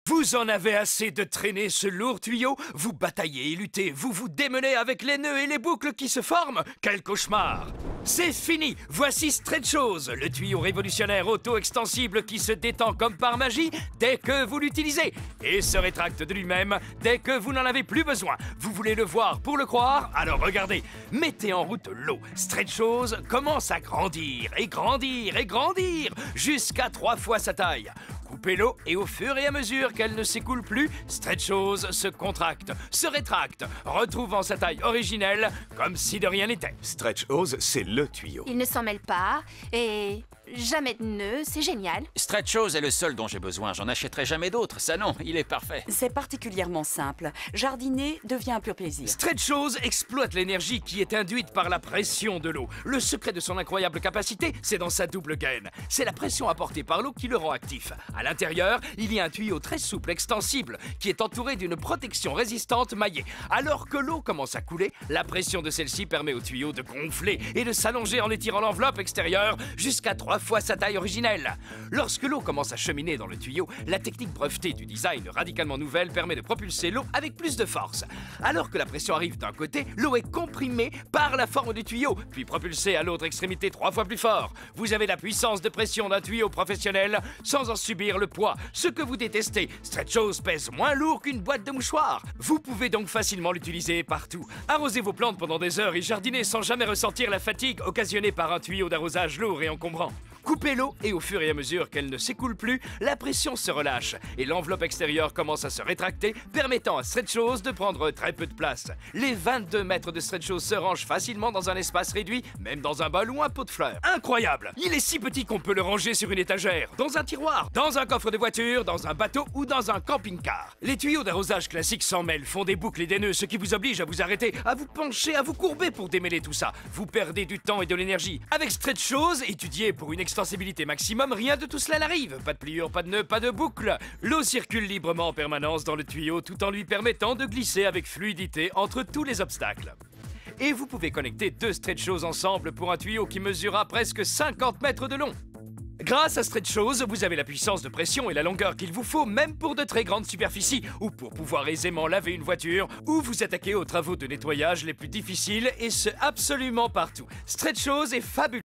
Vous en avez assez de traîner ce lourd tuyau? Vous bataillez et luttez, vous vous démenez avec les nœuds et les boucles qui se forment? Quel cauchemar! C'est fini! Voici Stretchose, le tuyau révolutionnaire auto-extensible qui se détend comme par magie dès que vous l'utilisez et se rétracte de lui-même dès que vous n'en avez plus besoin. Vous voulez le voir pour le croire? Alors regardez, mettez en route l'eau. Stretchose commence à grandir et grandir et grandir jusqu'à 3 fois sa taille. Coupez l'eau et au fur et à mesure qu'elle ne s'écoule plus, Stretchose se contracte, se rétracte, retrouvant sa taille originelle comme si de rien n'était. Stretchose, c'est le tuyau. Il ne s'en mêle pas et jamais de nœuds, c'est génial. Stretchose est le seul dont j'ai besoin. J'en achèterai jamais d'autre. Ça non, il est parfait. C'est particulièrement simple. Jardiner devient un pur plaisir. Stretchose exploite l'énergie qui est induite par la pression de l'eau. Le secret de son incroyable capacité, c'est dans sa double gaine. C'est la pression apportée par l'eau qui le rend actif. À l'intérieur, il y a un tuyau très souple, extensible, qui est entouré d'une protection résistante maillée. Alors que l'eau commence à couler, la pression de celle-ci permet au tuyau de gonfler et de s'allonger en étirant l'enveloppe extérieure jusqu'à 3 fois sa taille originelle. Lorsque l'eau commence à cheminer dans le tuyau, la technique brevetée du design radicalement nouvelle permet de propulser l'eau avec plus de force. Alors que la pression arrive d'un côté, l'eau est comprimée par la forme du tuyau, puis propulsée à l'autre extrémité 3 fois plus fort. Vous avez la puissance de pression d'un tuyau professionnel sans en subir le poids, ce que vous détestez. Stretchose pèse moins lourd qu'une boîte de mouchoirs. Vous pouvez donc facilement l'utiliser partout. Arrosez vos plantes pendant des heures et jardinez sans jamais ressentir la fatigue occasionnée par un tuyau d'arrosage lourd et encombrant. Coupez l'eau et au fur et à mesure qu'elle ne s'écoule plus, la pression se relâche et l'enveloppe extérieure commence à se rétracter, permettant à Stretchose de prendre très peu de place. Les 22 mètres de Stretchose se rangent facilement dans un espace réduit, même dans un bol ou un pot de fleurs. Incroyable! Il est si petit qu'on peut le ranger sur une étagère, dans un tiroir, dans un coffre de voiture, dans un bateau ou dans un camping-car. Les tuyaux d'arrosage classiques s'en mêlent, font des boucles et des nœuds, ce qui vous oblige à vous arrêter, à vous pencher, à vous courber pour démêler tout ça. Vous perdez du temps et de l'énergie. Avec Stretchose, étudié pour une extensibilité maximum, rien de tout cela n'arrive. Pas de pliure, pas de nœud, pas de boucle. L'eau circule librement en permanence dans le tuyau tout en lui permettant de glisser avec fluidité entre tous les obstacles. Et vous pouvez connecter 2 Stretchose ensemble pour un tuyau qui mesurera presque 50 mètres de long. Grâce à Stretchose, vous avez la puissance de pression et la longueur qu'il vous faut même pour de très grandes superficies ou pour pouvoir aisément laver une voiture ou vous attaquer aux travaux de nettoyage les plus difficiles et ce absolument partout. Stretchose est fabuleux.